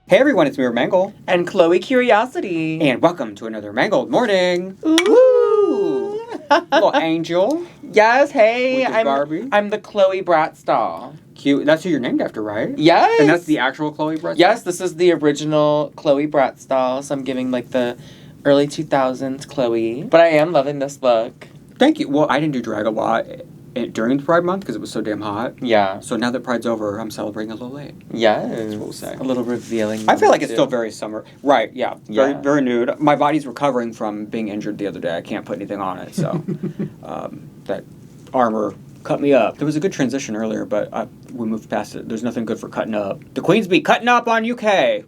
Hey everyone, it's MeraMangle. And Chloe Curiosity. And welcome to another Mangled morning. Ooh. Little angel. Yes, hey. I'm the Chloe Bratz doll. Cute. That's who you're named after, right? Yes. And that's the actual Chloe Bratz? Yes, this is the original Chloe Bratz doll. So I'm giving like the early 2000s Chloe. But I am loving this look. Thank you. Well, I didn't do drag a lot during the Pride Month because it was so damn hot. Yeah. So now that Pride's over, I'm celebrating a little late. Yes. That's what we'll say. A little revealing. I feel like it's still very summer. Right, yeah. Very, Yeah. very nude. My body's recovering from being injured the other day. I can't put anything on it, so that armor cut me up. There was a good transition earlier, but we moved past it. There's nothing good for cutting up. The Queens be cutting up on UK.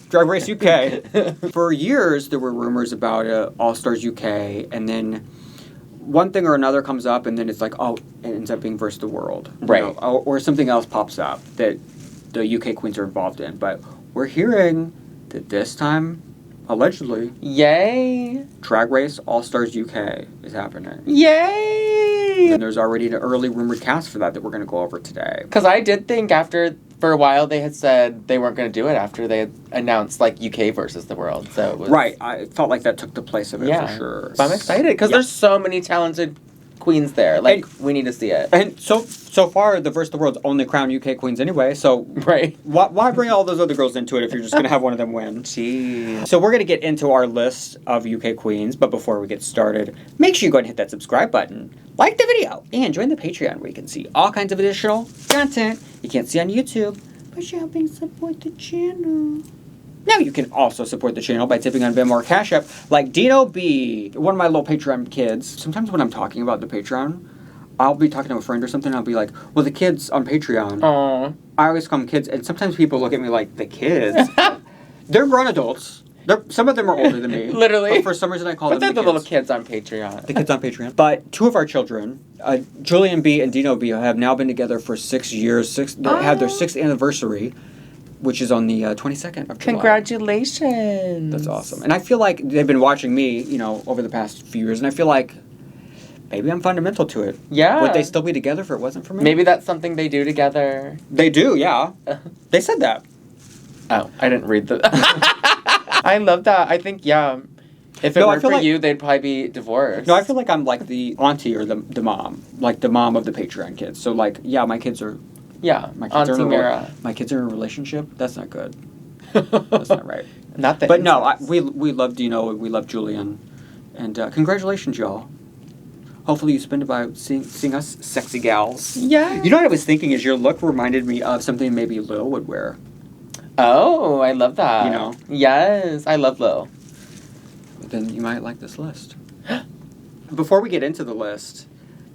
Drag Race UK. For years, there were rumors about All Stars UK, and then one thing or another comes up, and then it's like, oh, it ends up being Versus the World. Right. You know, or something else pops up that the UK queens are involved in. But we're hearing that this time, allegedly, Yay. Drag Race All Stars UK is happening. Yay. And there's already an early rumored cast for that we're going to go over today. Because I did think for a while, they had said they weren't going to do it after they had announced, like, UK versus the world. So it was... Right. I felt like that took the place of it for sure. But I'm excited because there's so many talented queens there. Like, we need to see it. And so far, the Versus the World's only crowned UK queens anyway, so... Right. Why bring all those other girls into it if you're just going to have one of them win? Jeez. So we're going to get into our list of UK queens, but before we get started, make sure you go and hit that subscribe button, like the video, and join the Patreon where you can see all kinds of additional content you can't see on YouTube, but you're helping support the channel. Now you can also support the channel by tipping on Venmo or CashApp, like Dino B, one of my little Patreon kids. Sometimes when I'm talking about the Patreon, I'll be talking to a friend or something, and I'll be like, well, the kids on Patreon. Aww. I always call them kids, and sometimes people look at me like, the kids? They're grown adults. Some of them are older than me. Literally. But for some reason I call them the kids. the little kids on Patreon. The kids on Patreon. But two of our children, Julian B and Dino B, have now been together for 6 years. They have their 6th anniversary, which is on the 22nd of July. Congratulations. That's awesome. And I feel like they've been watching me, over the past few years, and I feel like maybe I'm fundamental to it. Yeah. Would they still be together if it wasn't for me? Maybe that's something they do together. They do, yeah. They said that. Oh, I didn't read the... I love that. I think, yeah. If it weren't for you, they'd probably be divorced. No, I feel like I'm like the auntie or the mom. Like the mom of the Patreon kids. So like, yeah, my kids are... Yeah, my kids Auntie Mera. My kids are in a relationship? That's not good. That's not right. Not that. But no, we love Dino and we love Julian. And congratulations, y'all. Hopefully you spend it by seeing us sexy gals. Yeah. You know what I was thinking is your look reminded me of something maybe Lill would wear. Oh, I love that. You know? Yes, I love Lill. Then you might like this list. Before we get into the list,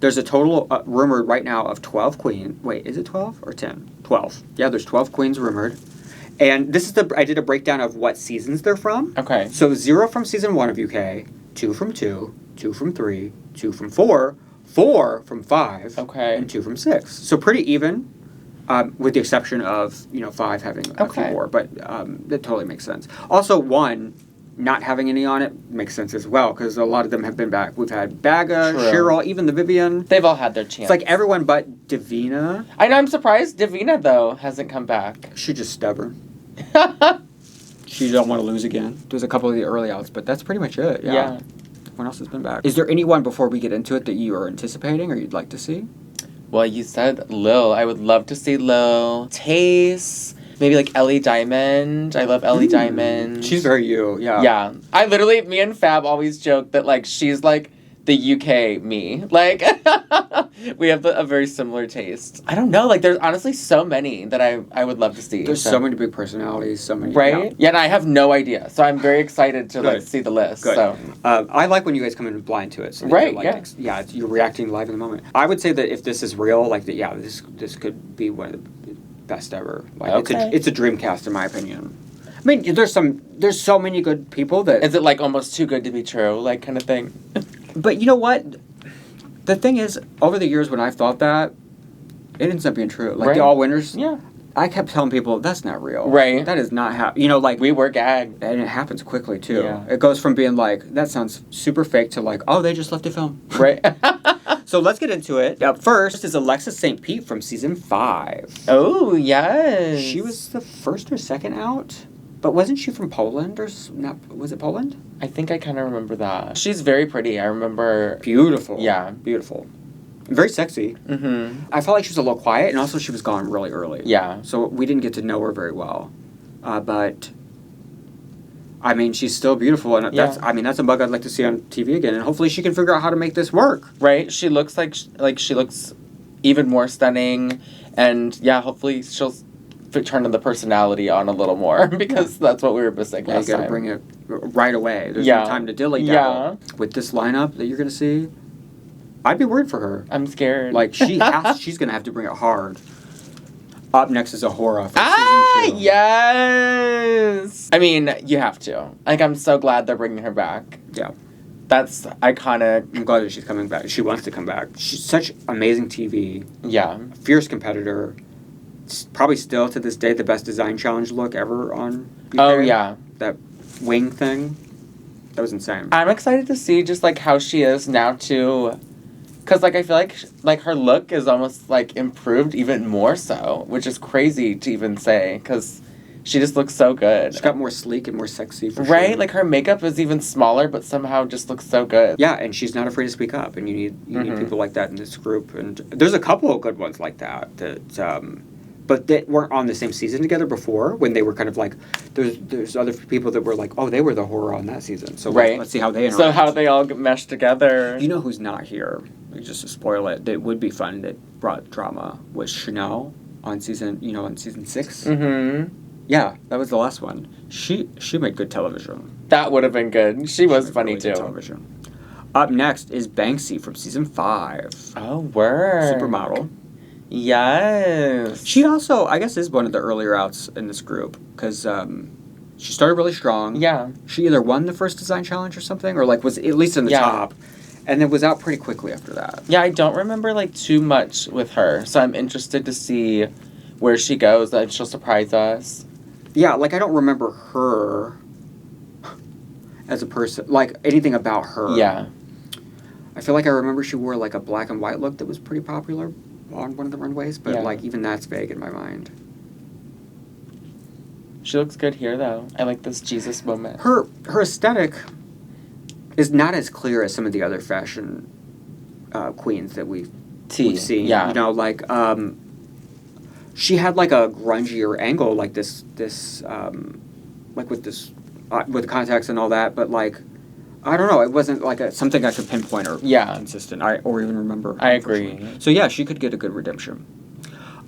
there's a total rumored right now of 12 queens. Wait, is it 12 or 10? 12. Yeah, there's 12 queens rumored. And this is I did a breakdown of what seasons they're from. Okay. So 0 from season 1 of UK, 2 from 2, 2 from 3, 2 from 4, 4 from 5, okay, and 2 from 6. So pretty even. With the exception of, 5 having a few more, but that totally makes sense. Also, 1 not having any on it makes sense as well, because a lot of them have been back. We've had Baga, Cheryl, even the Vivian. They've all had their chance. It's like everyone but Davina. I know, I'm surprised Davina, though, hasn't come back. She's just stubborn. She don't want to lose again. There's a couple of the early outs, but that's pretty much it, yeah. Everyone else has been back. Is there anyone, before we get into it, that you are anticipating or you'd like to see? Well, you said Lill. I would love to see Lill. Tayce. Maybe like Ellie Diamond. I love Ellie Diamond. She's very you, yeah. Yeah. Me and Fab always joke that, like, she's like the UK me. Like, we have a very similar taste. I don't know. Like, there's honestly so many that I would love to see. There's so many big personalities, so many. Right? Yeah, and I have no idea. So I'm very excited to, see the list. Good. So. I like when you guys come in blind to it. So right, yeah. You're reacting live in the moment. I would say that if this is real, this could be one of the best ever. Like, it's a dream cast, in my opinion. I mean, there's so many good people that... Is it, like, almost too good to be true, like, kind of thing? But you know what? The thing is, over the years when I've thought that, it ends up being true. Like, the all-winners... Yeah. I kept telling people, that's not real. Right. That is not how... like... We were gagged. And it happens quickly, too. Yeah. It goes from being like, that sounds super fake, to like, oh, they just left the film. Right. So let's get into it. Up first is Alexis St Pete from season 5. Oh, yes. She was the first or second out? But wasn't she from Poland not? Was it Poland? I think I kind of remember that. She's very pretty. I remember. Beautiful. Yeah. Beautiful. Very sexy. Mm-hmm. I felt like she was a little quiet, and also she was gone really early. Yeah. So we didn't get to know her very well. But, I mean, she's still beautiful, and that's a bug I'd like to see on TV again, and hopefully she can figure out how to make this work. Right? She looks like she looks even more stunning, and yeah, hopefully she'll turn the personality on a little more, because that's what we were missing last You gotta time. bring it right away. There's no time to dilly-dally. With this lineup that you're gonna see, I'd be worried for her. I'm scared. Like, she's gonna have to bring it hard. Up next is Awhora for season 2. Yes! I mean, you have to. Like, I'm so glad they're bringing her back. Yeah. That's iconic. I'm glad that she's coming back. She wants to come back. She's such amazing TV. Yeah. Fierce competitor. Probably still, to this day, the best design challenge look ever on UK. Oh, yeah. That wing thing. That was insane. I'm excited to see just, like, how she is now, too. Because, like, I feel like her look is almost, like, improved even more so, which is crazy to even say, because she just looks so good. She got more sleek and more sexy, for right? sure. Like, her makeup is even smaller, but somehow just looks so good. Yeah, and she's not afraid to speak up, and you need people like that in this group. And there's a couple of good ones like that, but they weren't on the same season together before, when they were kind of like, there's other people that were like, oh, they were the horror on that season. So let's see how they interact. So how they all mesh together. You know who's not here? Just to spoil it, that would be fun, that brought drama, was Chanel on season 6. Mm-hmm. Yeah, that was the last one. She made good television. That would have been good. She was funny, really too. good television. Up next is Bangzy from season 5. Oh, word. Supermodel. Yes. She also, I guess, is one of the earlier outs in this group, because she started really strong. Yeah. She either won the first design challenge or something, or like was at least in the top, and then was out pretty quickly after that. Yeah, I don't remember like too much with her, so I'm interested to see where she goes, that she'll surprise us. Yeah, like I don't remember her as a person, like anything about her. Yeah. I feel like I remember she wore like a black and white look that was pretty popular on one of the runways, but like even that's vague in my mind. She looks good here though. I like this Jesus moment. Her aesthetic is not as clear as some of the other fashion queens that we've seen. Yeah. You know, like she had like a grungier angle, like this like with this with the contacts and all that, but like I don't know, it wasn't like something I could pinpoint or consistent or even remember. I agree. So yeah, she could get a good redemption.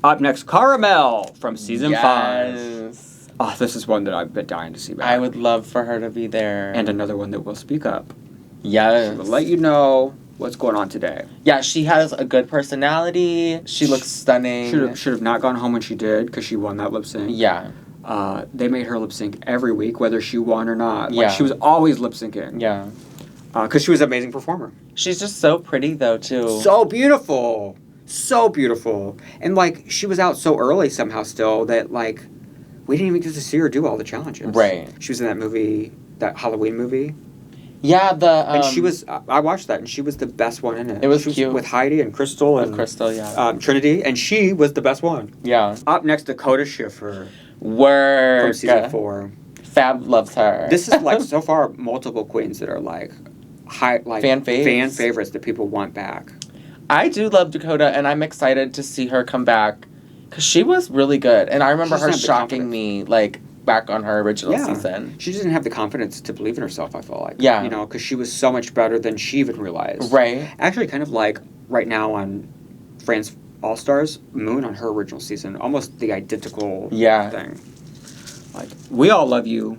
Up next, Caramel from season 5. Oh, this is one that I've been dying to see back. I would love for her to be there. And another one that will speak up. Yes. She will let you know what's going on today. Yeah, she has a good personality. She looks stunning. Should have not gone home when she did, because she won that lip sync. Yeah. They made her lip sync every week, whether she won or not. Like, she was always lip syncing. Yeah. Because she was an amazing performer. She's just so pretty, though, too. So beautiful. So beautiful. And, like, she was out so early somehow still that, like, we didn't even get to see her do all the challenges. Right. She was in that movie, that Halloween movie. Yeah, and she was, I watched that, and she was the best one in it. It was cute. cute. With Heidi and Crystal. With Crystal, yeah. Trinity, and she was the best one. Yeah. Up next, Dakota Schiffer. Word. From season 4. Fab loves her. This is, like, so far, multiple queens that are, like, fan favorites that people want back. I do love Dakota, and I'm excited to see her come back, because she was really good. And I remember her shocking me, like, back on her original season. She didn't have the confidence to believe in herself, I feel like. Yeah. You know, because she was so much better than she even realized. Right. Actually, kind of like right now on France All-Stars, Moon on her original season, almost the identical thing. Like, we all love you.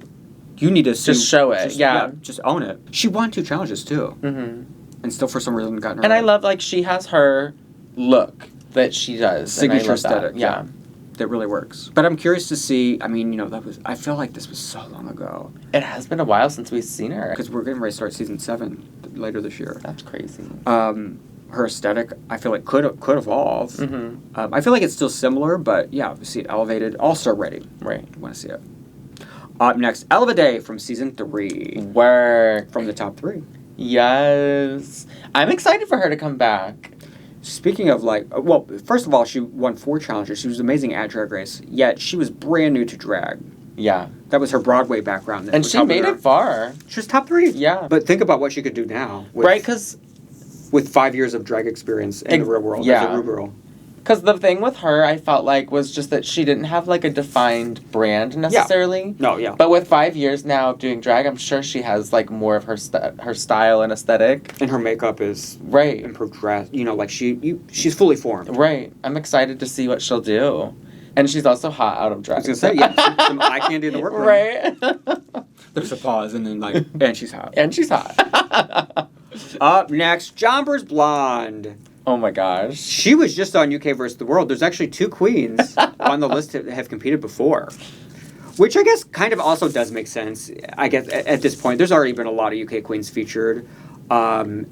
You need to just show it. Just own it. She won 2 challenges, too. Mm-hmm. And still, for some reason, gotten her I love, like, she has her look that she does. Signature aesthetic. Yeah. That really works. But I'm curious to see, I mean, you know, I feel like this was so long ago. It has been a while since we've seen her. Because we're getting ready to start season 7 later this year. That's crazy. Her aesthetic, I feel like, could evolve. Mm-hmm. I feel like it's still similar, but yeah, we see it elevated. All-star ready. Right. I want to see it. Up next, Vaday from season 3. Work. From the top 3. Yes. I'm excited for her to come back. Speaking of, like, well, first of all, she won 4 challenges. She was amazing at Drag Race, yet she was brand new to drag. Yeah. That was her Broadway background. And she made it far. She was top 3. Yeah. But think about what she could do now. Right, because... With 5 years of drag experience in the real world as a Ru girl. Because the thing with her, I felt like, was just that she didn't have, like, a defined brand, necessarily. Yeah. No, yeah. But with 5 years now of doing drag, I'm sure she has, like, more of her style and aesthetic. And her makeup is... Right. Improved dress. You know, like, she's fully formed. Right. I'm excited to see what she'll do. And she's also hot out of drag. I was going to say, yeah, some eye candy in the workroom. Right. There's a pause, and then, like, and she's hot. And she's hot. Up next, Jess Blonde. Oh my gosh. She was just on UK vs. the World. There's actually 2 queens on the list that have competed before. Which I guess kind of also does make sense. I guess at this point, there's already been a lot of UK queens featured. And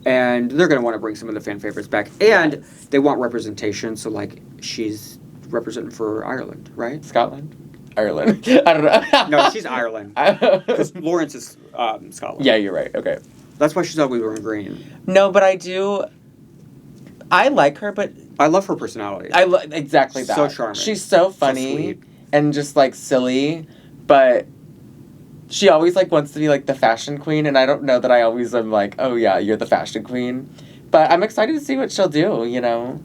they're going to want to bring some of the fan favorites back. And they want representation. So, like, she's representing for Ireland, right? Scotland? Ireland. I don't know. No, she's Ireland. Because Lawrence is Scotland. Yeah, you're right. Okay. That's why she's always wearing green. No, but I like her, but... I love her personality. Exactly that. So charming. She's so funny. So sweet. And just, like, silly, but she always, like, wants to be, like, the fashion queen, and I don't know that I always am like, oh, yeah, you're the fashion queen. But I'm excited to see what she'll do, you know?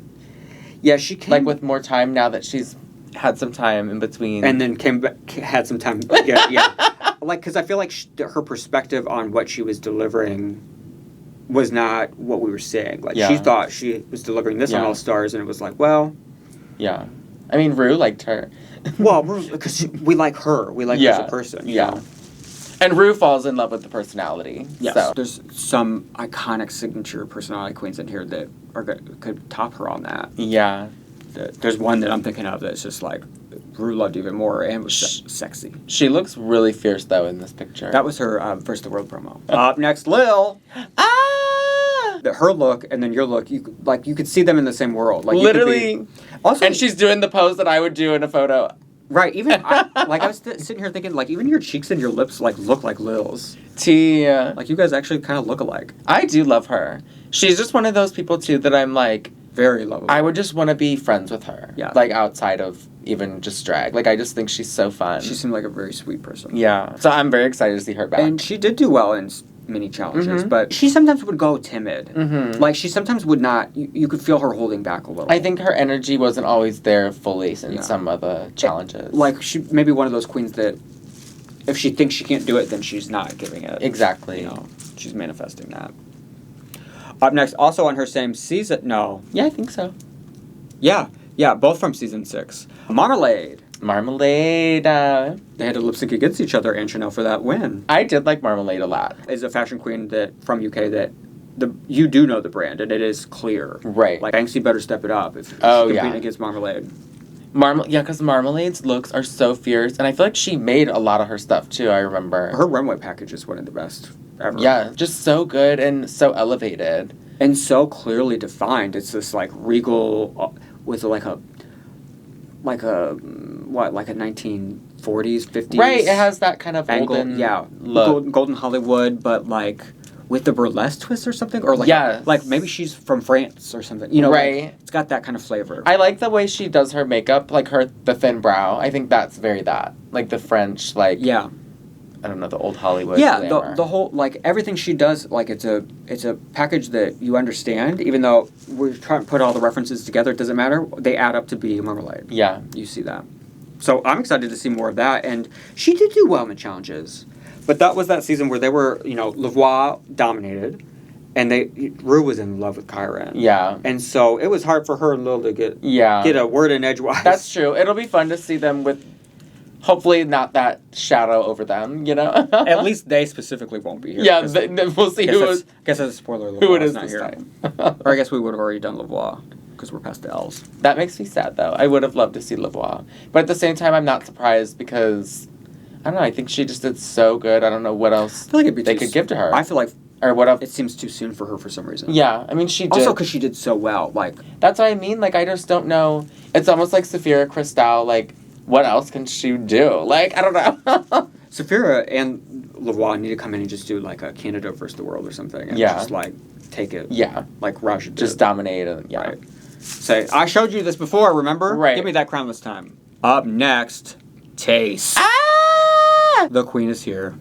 Yeah, she came... Like, with more time now that she's had some time in between. And then came back, had some time... Yeah. Like, because I feel like her perspective on what she was delivering was not what we were saying. Like, she thought she was delivering this on All Stars, and it was like, well... Yeah. I mean, Ru liked her. Well, because we like her. We like her as a person, you know? And Ru falls in love with the personality. Yes. So. There's some iconic signature personality queens in here that could top her on that. Yeah. There's one that I'm thinking of that's just like... Ru loved even more and was sexy. She looks really fierce, though, in this picture. That was her First the World promo. Up next, Lill. Her look and then your look, you could see them in the same world. Like, literally. Also, and she's doing the pose that I would do in a photo. Right. Even I was sitting here thinking, like, even your cheeks and your lips look like Lil's. T. Like, you guys actually kind of look alike. I do love her. She's just one of those people too that I'm like very lovable. I would just want to be friends with her. Yeah. Like, outside of even just drag. Like, I just think she's so fun. She seemed like a very sweet person. Yeah. So I'm very excited to see her back. And she did do well in mini challenges, but she sometimes would go timid. Mm-hmm. Like, she sometimes would not. You could feel her holding back a little. I think her energy wasn't always there fully in some of the challenges. Like, she maybe one of those queens that if she thinks she can't do it, then she's not giving it. Exactly. You know, she's manifesting that. Up next, also on her same season. No. Yeah, I think so. Yeah, both from season 6. Marmalade. Marmalade. They had to lip sync against each other and Chanel for that win. I did like Marmalade a lot. Is a fashion queen from UK that you do know the brand and it is clear. Right. Like, Bangzy better step it up if she's competing against Marmalade. Yeah, because Marmalade's looks are so fierce, and I feel like she made a lot of her stuff too. I remember her runway package is one of the best ever. Yeah, just so good and so elevated and so clearly defined. It's this like regal with like a 1940s, 50s. Right, it has that kind of angle, golden look. Golden Hollywood, but like with the burlesque twist or something, or like like maybe she's from France or something. You know, right? Like, it's got that kind of flavor. I like the way she does her makeup, like the thin brow. I think that's very like the French, like I don't know, the old Hollywood. Yeah, the whole like everything she does, like it's a package that you understand, even though we're trying to put all the references together. It doesn't matter; they add up to be Marmalade. Yeah, you see that. So I'm excited to see more of that, and she did do well in the challenges. But that was that season where they were, Lavoie dominated, and Ru was in love with Kyron. Yeah. And so it was hard for her and Lill to get a word in edgewise. That's true. It'll be fun to see them with, hopefully not that shadow over them, At least they specifically won't be here. Yeah, we'll see who is. I guess that's a spoiler. Who it is not this here. time. Or I guess we would have already done Lavoie, because we're past the L's. That makes me sad, though. I would have loved to see Lavoie. But at the same time, I'm not surprised because... I don't know. I think she just did so good. I don't know what else they could give to her. I feel like it seems too soon for her for some reason. Yeah, I mean, she did. Also because she did so well. Like that's what I mean. Like, I just don't know. It's almost like Saphira Cristal. Like, what else can she do? Like, I don't know. Saphira and Lavoie need to come in and just do, like, a Canada versus the world or something. And just, like, take it. Yeah. Like Raja did. Just dominate and, Right. Say, I showed you this before, remember? Right. Give me that crown this time. Up next, Tayce. Ah! The queen is here.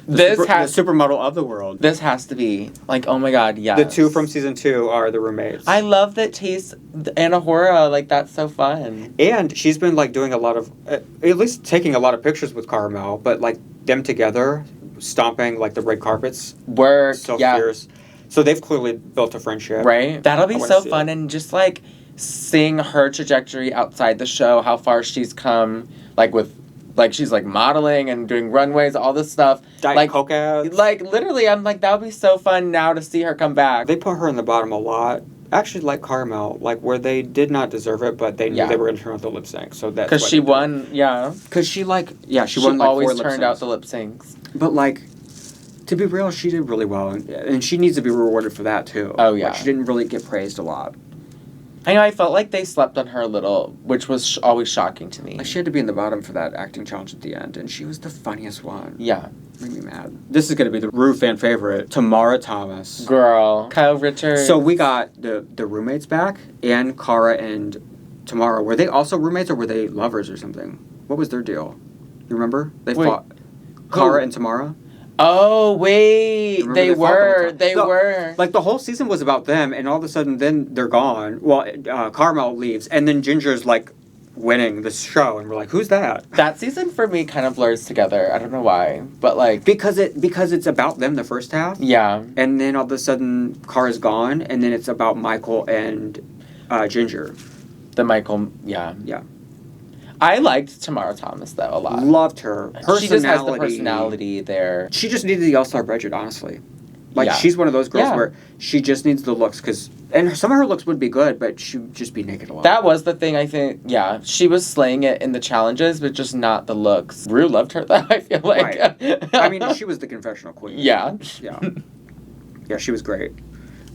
The supermodel of the world. This has to be like, oh my god, yes. The two from season 2 are the roommates. I love that Tayce and Awhora, like that's so fun. And she's been like doing a lot of, at least taking a lot of pictures with Carmel, but like them together, stomping like the red carpets. Work, so fierce. So they've clearly built a friendship. Right? That'll be so fun, and just like seeing her trajectory outside the show, how far she's come, like with. Like, she's, like, modeling and doing runways, all this stuff. Diet Coke ads. Like, literally, I'm like, that would be so fun now to see her come back. They put her in the bottom a lot. Actually, like Carmel, like, where they did not deserve it, but they knew they were going to turn out the lip sync. So that's because she won, Because she, like, she won, like, 4 lip syncs. She always turned out the lip syncs. But, like, to be real, she did really well. And she needs to be rewarded for that, too. Oh, yeah. Like, she didn't really get praised a lot. I know, I felt like they slept on her a little, which was always shocking to me. Like, she had to be in the bottom for that acting challenge at the end, and she was the funniest one. Yeah. Made me mad. This is going to be the Ru fan favorite, Tamara Thomas. Girl. Kyle Richards. So we got the roommates back, and Cara and Tamara. Were they also roommates, or were they lovers or something? What was their deal? You remember? They fought. Cara and Tamara? Oh, wait. They were. Like, the whole season was about them, and all of a sudden, then they're gone. Well, Carmel leaves, and then Ginger's, like, winning the show, and we're like, who's that? That season, for me, kind of blurs together. I don't know why, but, like... Because it's about them the first half. Yeah. And then all of a sudden, Cara's gone, and then it's about Michael and Ginger. The Michael, yeah. Yeah. I liked Tamara Thomas, though, a lot. Loved her. Personality. She just has the personality there. She just needed the All-Star budget, honestly. Like, she's one of those girls where she just needs the looks, because... And some of her looks would be good, but she would just be naked a lot. That was the thing, I think. Yeah, she was slaying it in the challenges, but just not the looks. Ru loved her, though, I feel like. Right. I mean, she was the confessional queen. Yeah. Yeah. Yeah, she was great.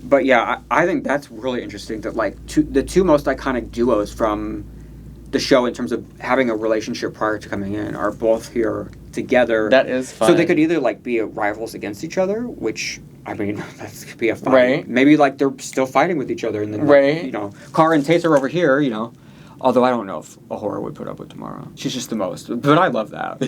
But, yeah, I think that's really interesting that, like, the two most iconic duos from... the show in terms of having a relationship prior to coming in are both here together. That is fun. So they could either like be rivals against each other, which I mean that could be a fight. Right. Maybe like they're still fighting with each other, and then right. You know, Cara and Tayce are over here. You know, although I don't know if Awhora would put up with Tamara. She's just the most, but I love that.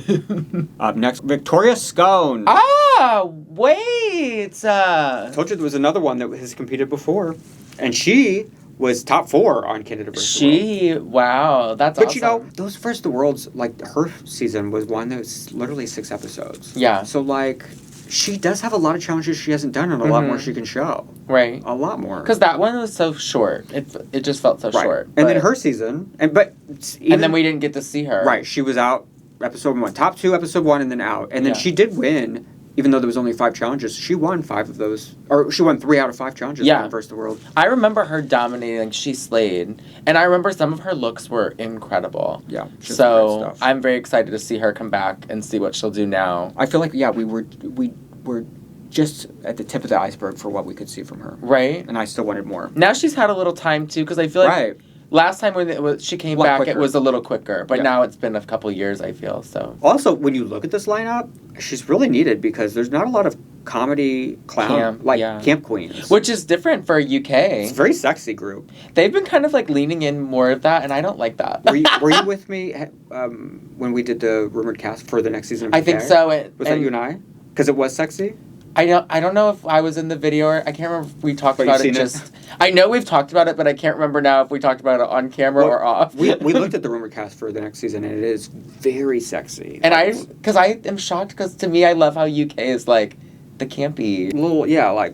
Up next, Victoria Scone. Ah, wait. Told you there was another one that has competed before, and she was top 4 on Candidate vs. the World. Wow, that's awesome. But you know, those First the Worlds, like, her season was one that was literally 6 episodes. Yeah. So, like, she does have a lot of challenges she hasn't done and a lot more she can show. Right. A lot more. Because that one was so short. It just felt so short. And then her season, and then we didn't get to see her. Right. She was out episode 1. Top 2, episode 1, and then out. And then she did win. Even though there was only 5 challenges, she won 5 of those. Or she won 3 out of 5 challenges on First the World. I remember her dominating. She slayed. And I remember some of her looks were incredible. Yeah. So I'm very excited to see her come back and see what she'll do now. I feel like, we were just at the tip of the iceberg for what we could see from her. Right. And I still wanted more. Now she's had a little time, too, because I feel like... Right. Last time when she came back, quicker. It was a little quicker. But now it's been a couple years, I feel, so... Also, when you look at this lineup, she's really needed because there's not a lot of comedy camp queens. Which is different for UK. It's a very sexy group. They've been kind of, like, leaning in more of that, and I don't like that. Were you with me when we did the rumored cast for the next season of I think so. Was that you and I? Because it was sexy? I don't know if I was in the video or I can't remember if we talked about it just... I know we've talked about it, but I can't remember now if we talked about it on camera or off. we looked at the rumor cast for the next season, and it is very sexy. And because I am shocked, because to me, I love how UK is, like, the campy... Little, I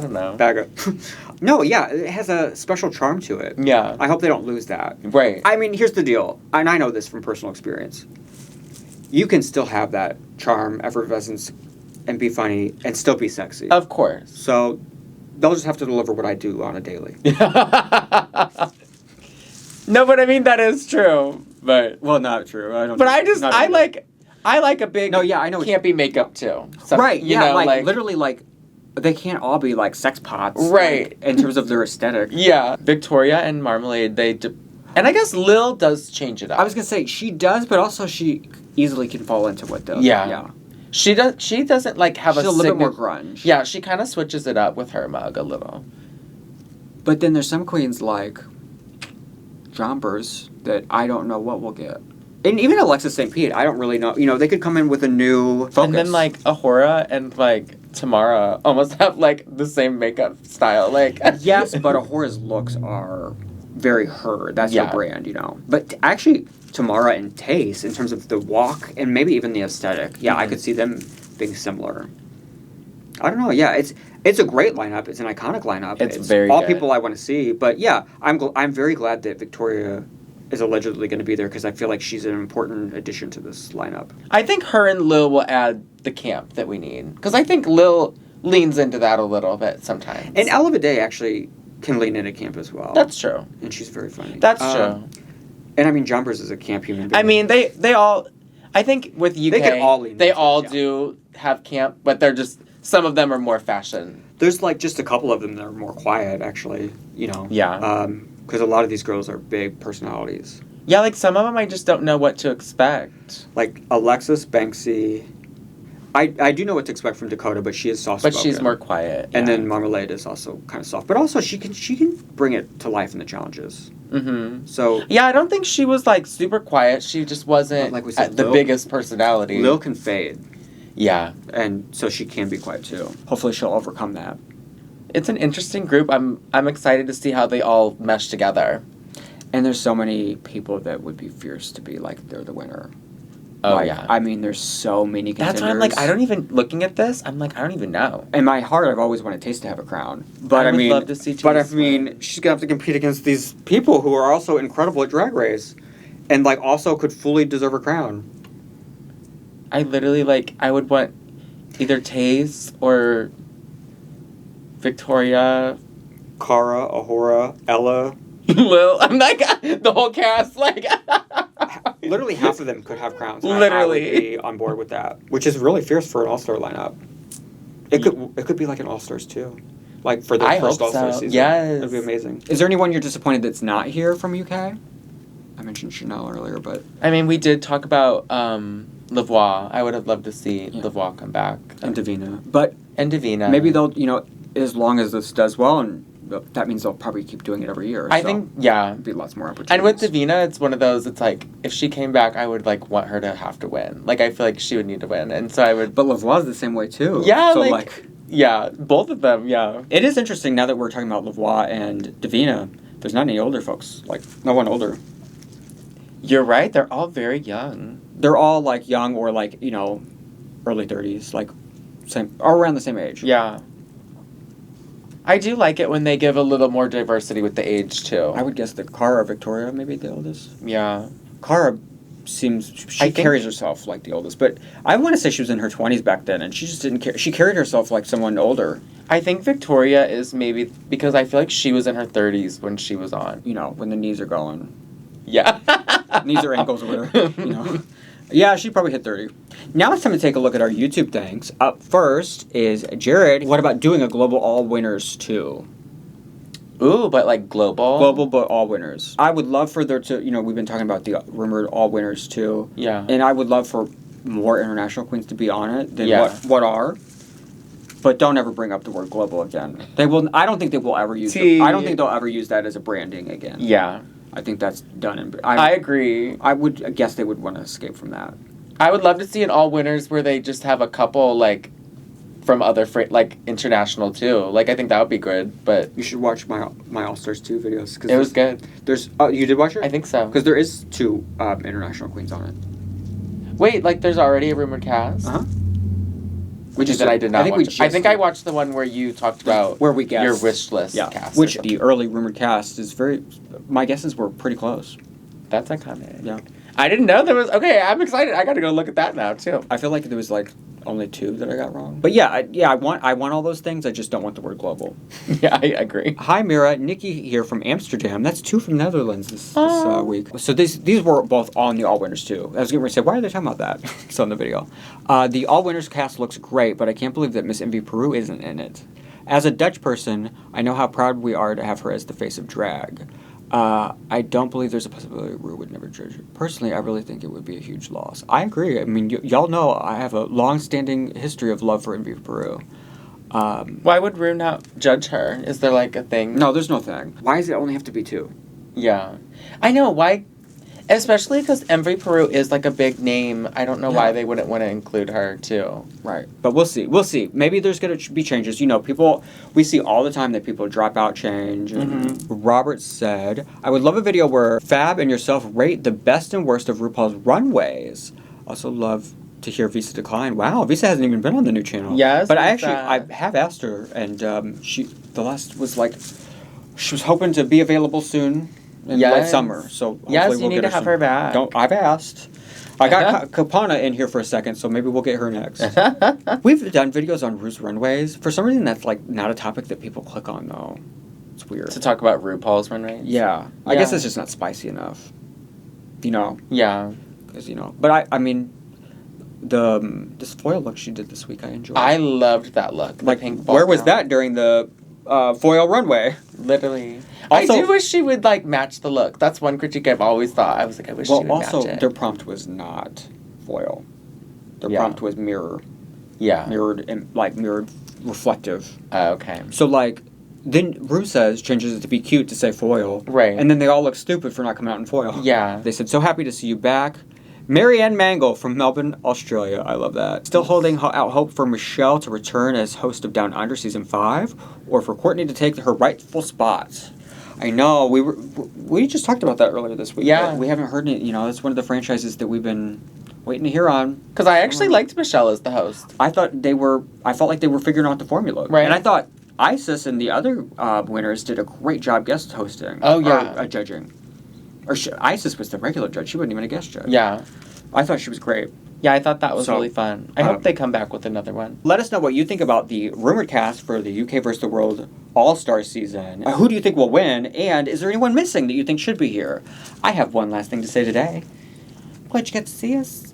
don't know. Bag of... No, it has a special charm to it. Yeah. I hope they don't lose that. Right. I mean, here's the deal, and I know this from personal experience. You can still have that charm, effervescence, and be funny, and still be sexy. Of course. So, they'll just have to deliver what I do on a daily. No, but I mean, that is true. But... Well, not true. I don't... But I like a big... No, I know... Campy makeup, too. So, right, literally, like... They can't all be, like, sex pots. Right. Like, in terms of their aesthetic. Yeah. Victoria and Marmalade, and I guess Lill does change it up. I was gonna say, she does, but also she easily can fall into what the... Yeah. She doesn't, like, have She's a little bit more grunge. Yeah, she kind of switches it up with her mug a little. But then there's some queens, like Jombers, that I don't know what we'll get. And even Alexis St Pete, I don't really know. You know, they could come in with a new focus. And then, like, Awhora and, like, Tamara almost have, like, the same makeup style. Like, yes, but Awhora's looks are very her. That's her Yeah. brand, you know. But actually, Tamara and Tayce, in terms of the walk and maybe even the aesthetic, yeah, I could see them being similar. I don't know. Yeah, it's a great lineup. It's an iconic lineup. It's very all good. people I want to see. But yeah, I'm very glad that Victoria is allegedly going to be there because I feel like she's an important addition to this lineup. I think her and Lill will add the camp that we need. Because I think Lill leans into that a little bit sometimes. And Ella Vaday actually can lean into camp as well. That's true. And she's very funny. That's true. And I mean, Jumpers is a camp human being. I mean, they all... I think with UK, They can all lean into it, yeah. do have camp, but they're just... Some of them are more fashion. There's like just a couple of them that are more quiet, actually, you know. Yeah. Because a lot of these girls are big personalities. Yeah, like some of them I just don't know what to expect. Like Alexis, Bangzy. I do know what to expect from Dakota, but she is soft-spoken. But she's more quiet. And yeah. then Marmalade is also kind of soft. But also she can bring it to life in the challenges. Mm-hmm. So Yeah, I don't think she was, like, super quiet. She just wasn't Like we said, the Lill- biggest personality. Lill can fade. Yeah. And so she can be quiet too. Hopefully she'll overcome that. It's an interesting group. I'm excited to see how they all mesh together. And there's so many people that would be fierce to be like they're the winner. Oh, Like, yeah. I mean, there's so many contenders. That's why I'm like, I don't even... Looking at this, I'm like, I don't even know. In my heart, I've always wanted Tayce to have a crown. But I I would mean, love to see but I Tayce mean, win. she's gonna have to compete against these people who are also incredible at Drag Race, and like also could fully deserve a crown. I literally, like, I would want either Tayce or Victoria... Cara, Awhora, Ella. Lill. I'm like, the whole cast, like... Literally half of them could have crowns. and Literally. I would be on board with that, which is really fierce for an all-star lineup. It could be like an all-stars too, like for their I first hope all-star so. season. Yes. It'd be amazing. Is there anyone you're disappointed that's not here from UK? I mentioned Chanel earlier, but I mean, we did talk about Lavoie. I would have loved to see Lavoie come back. and Davina, but And Davina. maybe they'll, you know, as long as this does well, and that means they'll probably keep doing it every year. I so think, yeah. there'll be lots more opportunities. And with Davina, it's one of those, it's like, if she came back, I would, like, want her to have to win. Like, I feel like she would need to win. And so I would... But Lavoie's the same way too. Yeah, so like yeah, both of them, yeah. it is interesting now that we're talking about Lavoie and Davina. There's not any older folks, like no one older. You're right, they're all very young. They're all like young or like, you know, early 30s, like same or around the same age. Yeah. I do like it when they give a little more diversity with the age, too. I would guess that Cara or Victoria may be the oldest. Yeah. Cara seems I she think- carries herself like the oldest, but I want to say she was in her 20s back then, and she just didn't care. She carried herself like someone older. I think Victoria is maybe... Because I feel like she was in her 30s when she was on. You know, when the knees are going, Yeah. knees or ankles or whatever. You know. Yeah, she probably hit 30. Now it's time to take a look at our YouTube things. Up first is Jared. What about doing a global all winners too? Ooh, but like global? Global, but all winners. I would love for there to, you know, we've been talking about the rumored all winners too. Yeah. And I would love for more international queens to be on it than Yeah. what are. But don't ever bring up the word global again. They will. I don't think they will ever use. I don't think they'll ever use that as a branding again. Yeah. I think that's done. And I agree. I would guess they would want to escape from that. I would love to see an all winners where they just have a couple like from other like international too. Like I think that would be good. But You should watch my All Stars 2 videos. Cause it was good. There's you did watch it? I think so. Because there is 2 international queens on it. Wait, like there's already a rumored cast? Uh huh. Which is that I did not think we watch. I think I watched the one where you talked about where we guessed your wish list cast. Which the early rumored cast is very. My guesses were pretty close. That's iconic. Yeah. I didn't know there was. Okay, I'm excited. I got to go look at that now too. I feel like there was like only 2 that I got wrong. But yeah, I want all those things. I just don't want the word global. Yeah, I agree. Hi, Mera. Nikki here from Amsterdam. That's 2 from Netherlands this week. So these were both on the All Winners too. I was going to say, why are they talking about that? It's on the video. The All Winners cast looks great, but I can't believe that Miss Envy Peru isn't in it. As a Dutch person, I know how proud we are to have her as the face of drag. I don't believe there's a possibility Ru would never judge her. Personally, I really think it would be a huge loss. I agree. I mean, y'all know I have a long-standing history of love for Envy Peru. Why would Ru not judge her? Is there like a thing? No, there's no thing. Why does it only have to be 2? Yeah. I know, why... Especially because Embry Peru is like a big name. I don't know Yeah. why they wouldn't want to include her too. Right. But we'll see. We'll see. Maybe there's going to be changes. You know, people, we see all the time that people drop out, change. And Robert said, I would love a video where Fab and yourself rate the best and worst of RuPaul's runways. Also love to hear Visa decline. Wow, Visa hasn't even been on the new channel. Yes, but I Visa. have asked her, and the last was like, she was hoping to be available soon in late Yes. summer. So hopefully Yes, we'll you need get to her have soon. her back. I've asked. I got Kapana in here for a second, so maybe we'll get her next. We've done videos on Ru's runways. For some reason, that's like not a topic that people click on, though. It's weird. To talk about RuPaul's runways. Yeah. I guess Yeah. it's just not spicy enough. You know? Yeah. Because, you know. But I mean, this foil look she did this week, I enjoyed. I loved that look. The like, pink ball where was gown. that during the foil runway? Literally. Also- I do wish she would, like, match the look. That's one critique I've always thought. I was like, I wish she Well, would also, match it. their prompt was not foil. Their Yeah. prompt was mirror. Yeah. Mirrored, and mirrored reflective. Okay. So, like, then Ru changes it to be cute to say foil. Right. And then they all look stupid for not coming out in foil. Yeah. They said, so happy to see you back. MeraMangle from Melbourne, Australia. I love that. Still holding out hope for Michelle to return as host of Down Under Season 5, or for Courtney to take her rightful spot. I know, we just talked about that earlier this week. Yeah. But we haven't heard it. You know, it's one of the franchises that we've been waiting to hear on. Because I actually liked Michelle as the host. I felt like they were figuring out the formula. Right. And I thought Isis and the other winners did a great job guest hosting. Oh, yeah. Or judging. Or Isis was the regular judge. She wasn't even a guest judge. Yeah. I thought she was great. Yeah, I thought that was So, really fun. I hope they come back with another one. Let us know what you think about the rumored cast for the UK vs. the World All-Star season. Who do you think will win? And is there anyone missing that you think should be here? I have one last thing to say today. Glad you got to see us.